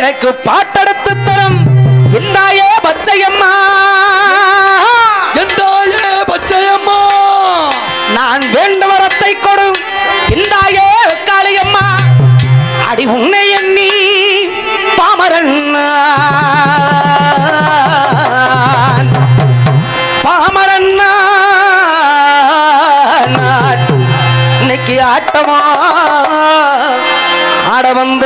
எனக்கு பாட்டெடுத்து தரும் எந்தாயே பச்சையம்மா, எந்தாயே பச்சையம்மா, நான் வேண்டு வரத்தை கொடு எந்தாயே காளியம்மா. அடி உன்னை எண்ணி பாமரன் பாமரன் இன்னைக்கு ஆட்டமா ஆட வந்த